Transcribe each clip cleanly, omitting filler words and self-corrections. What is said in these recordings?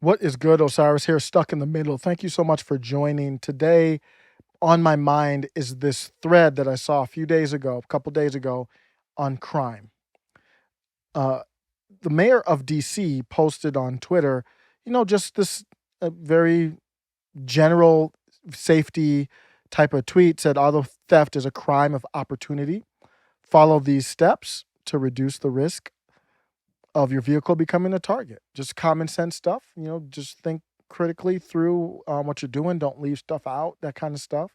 What is good, Osiris here, stuck in the middle. Thank you so much for joining. Today, on my mind is this thread that I saw a couple days ago, on crime. Uh, the mayor of DC posted on Twitter, just this very general safety type of tweet, said auto theft is a crime of opportunity. Follow these steps to reduce the risk of your vehicle becoming a target. Just common sense stuff. Just think critically through what you're doing. Don't leave stuff out, that kind of stuff.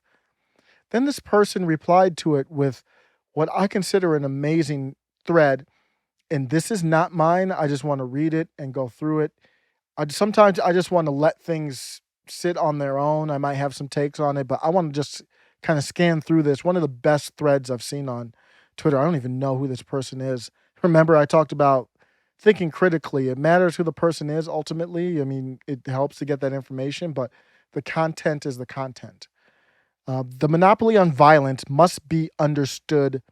Then this person replied to it with what I consider an amazing thread. And this is not mine. I just want to read it and go through it. Sometimes I just want to let things sit on their own. I might have some takes on it, but I want to just kind of scan through this. One of the best threads I've seen on Twitter. I don't even know who this person is. Remember, I talked about thinking critically. It matters who the person is ultimately. I mean, it helps to get that information, but the content is the content. The monopoly on violence must be understood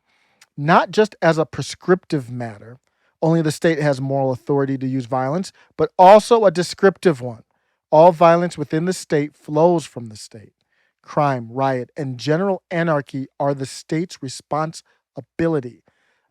not just as a prescriptive matter, only the state has moral authority to use violence, but also a descriptive one. All violence within the state flows from the state. Crime, riot, and general anarchy are the state's responsibility.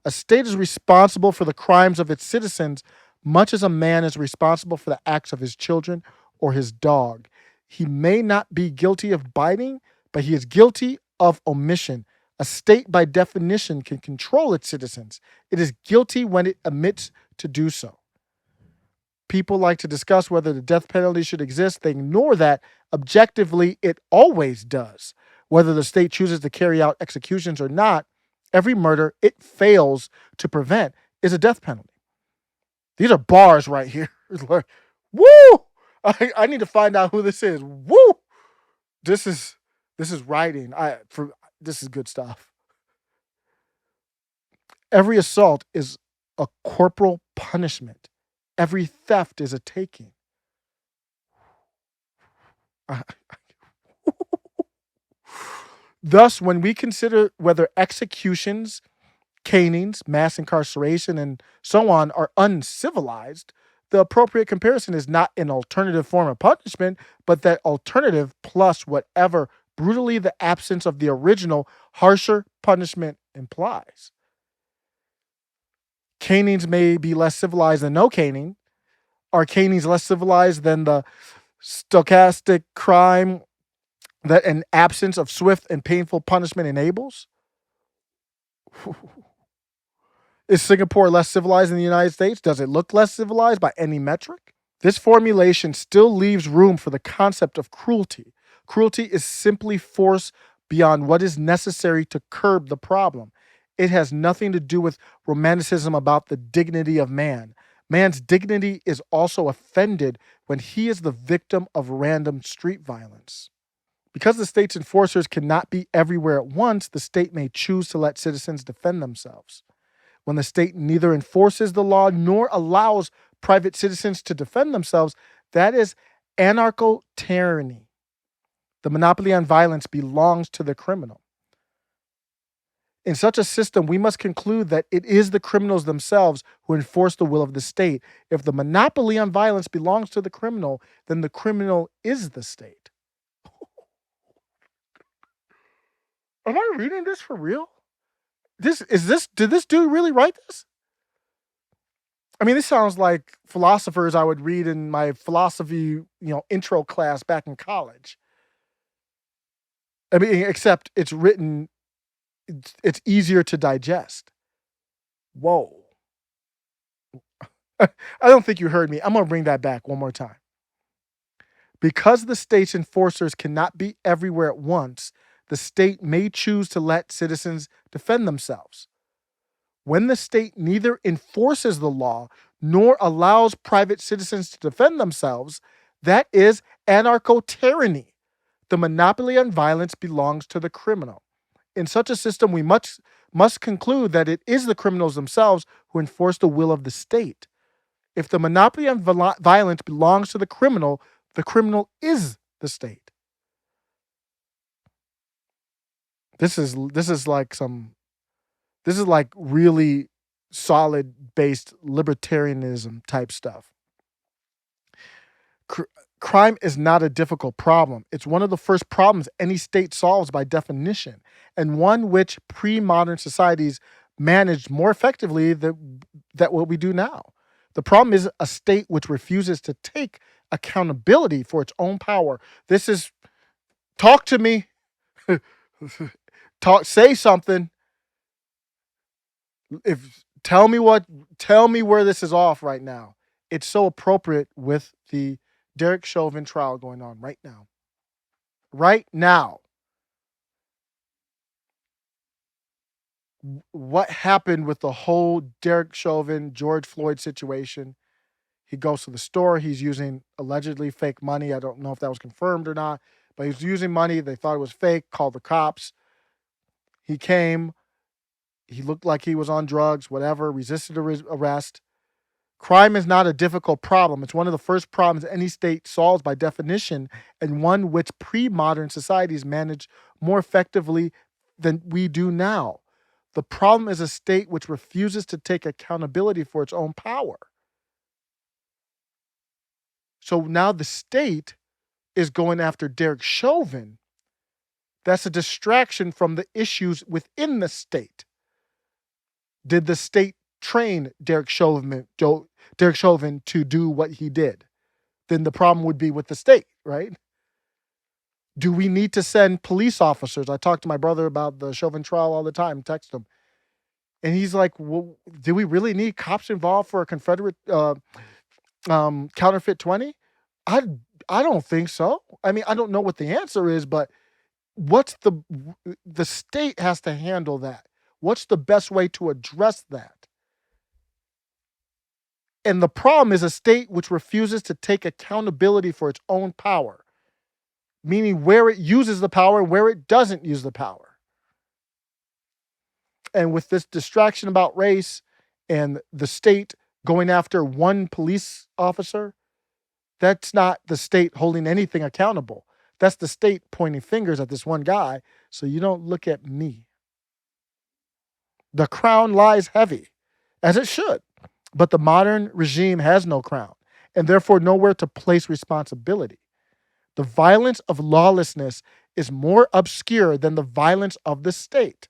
A state is responsible for the crimes of its citizens, much as a man is responsible for the acts of his children or his dog. He may not be guilty of biting, but he is guilty of omission. A state, by definition, can control its citizens. It is guilty when it omits to do so. People like to discuss whether the death penalty should exist. They ignore that. Objectively, it always does. Whether the state chooses to carry out executions or not, every murder it fails to prevent is a death penalty. These are bars right here. Woo! I need to find out who this is. Woo! This is writing. This is good stuff. Every assault is a corporal punishment. Every theft is a taking. Thus, when we consider whether executions, canings, mass incarceration, and so on are uncivilized, the appropriate comparison is not an alternative form of punishment, but that alternative plus whatever brutally the absence of the original harsher punishment implies. Canings may be less civilized than no caning. Are canings less civilized than the stochastic crime that an absence of swift and painful punishment enables? Is Singapore less civilized than the United States? Does it look less civilized by any metric? This formulation still leaves room for the concept of cruelty. Cruelty is simply force beyond what is necessary to curb the problem. It has nothing to do with romanticism about the dignity of man. Man's dignity is also offended when he is the victim of random street violence. Because the state's enforcers cannot be everywhere at once, the state may choose to let citizens defend themselves. When the state neither enforces the law nor allows private citizens to defend themselves, that is anarcho-tyranny. The monopoly on violence belongs to the criminal. In such a system, we must conclude that it is the criminals themselves who enforce the will of the state. If the monopoly on violence belongs to the criminal, then the criminal is the state. Am I reading this for real? Did this dude really write this? I mean, this sounds like philosophers I would read in my philosophy, intro class back in college. I mean, except it's written, it's easier to digest. Whoa. I don't think you heard me. I'm going to bring that back one more time. Because the state's enforcers cannot be everywhere at once, the state may choose to let citizens defend themselves. When the state neither enforces the law nor allows private citizens to defend themselves, that is anarcho-tyranny. The monopoly on violence belongs to the criminal. In such a system, we must conclude that it is the criminals themselves who enforce the will of the state. If the monopoly on violence belongs to the criminal is the state. This is like really solid based libertarianism type stuff. Cr- Crime is not a difficult problem. It's one of the first problems any state solves by definition, and one which pre modern societies managed more effectively than what we do now. The problem is a state which refuses to take accountability for its own power. This is talk to me, talk, say something. If tell me where this is off right now. It's so appropriate with the Derek Chauvin trial going on right now. Right now. What happened with the whole Derek Chauvin, George Floyd situation? He goes to the store. He's using allegedly fake money. I don't know if that was confirmed or not, but he's using money. They thought it was fake, called the cops. He came. He looked like he was on drugs, whatever, resisted arrest. Crime is not a difficult problem. It's one of the first problems any state solves by definition, and one which pre modern societies manage more effectively than we do now. The problem is a state which refuses to take accountability for its own power. So now the state is going after Derek Chauvin. That's a distraction from the issues within the state. Did the state train Derek Chauvin to do what he did? Then the problem would be with the state, right? Do we need to send police officers? I talk to my brother about the Chauvin trial all the time, text him. And he's like, well, do we really need cops involved for a Confederate counterfeit 20? I I don't think so. I mean, I don't know what the answer is, but what's the state has to handle that. What's the best way to address that? And the problem is a state which refuses to take accountability for its own power, meaning where it uses the power, where it doesn't use the power. And with this distraction about race and the state going after one police officer, that's not the state holding anything accountable. That's the state pointing fingers at this one guy. So you don't look at me. The crown lies heavy, as it should. But the modern regime has no crown and therefore nowhere to place responsibility. The violence of lawlessness is more obscure than the violence of the state.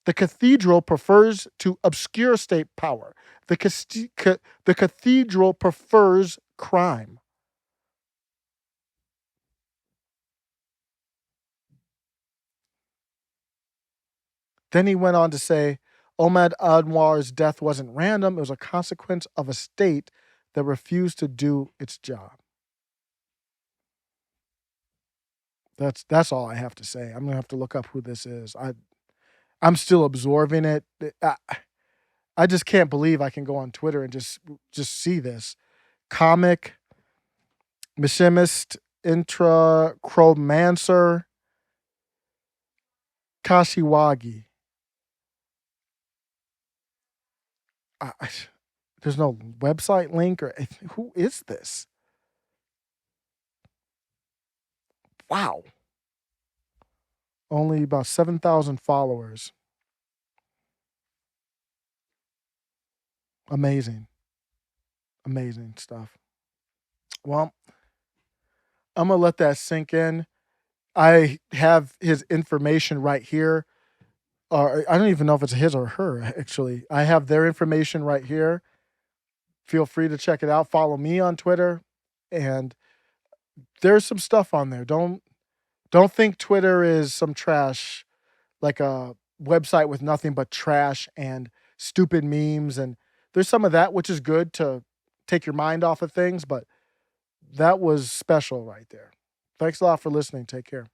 The cathedral prefers to obscure state power. The cathedral prefers crime. Then he went on to say, Ahmaud Anwar's death wasn't random. It was a consequence of a state that refused to do its job. That's all I have to say. I'm gonna have to look up who this is. I'm still absorbing it. I just can't believe I can go on Twitter and just see this comic machinist intrachromancer Kashiwagi. I, there's no website link or who is this? Wow. Only about 7,000 followers. Amazing. Amazing stuff. Well, I'm going to let that sink in. I have his information right here. Or I don't even know if it's his or her, actually. I have their information right here. Feel free to check it out. Follow me on Twitter. And there's some stuff on there. Don't think Twitter is some trash, like a website with nothing but trash and stupid memes. And there's some of that, which is good to take your mind off of things, but that was special right there. Thanks a lot for listening. Take care.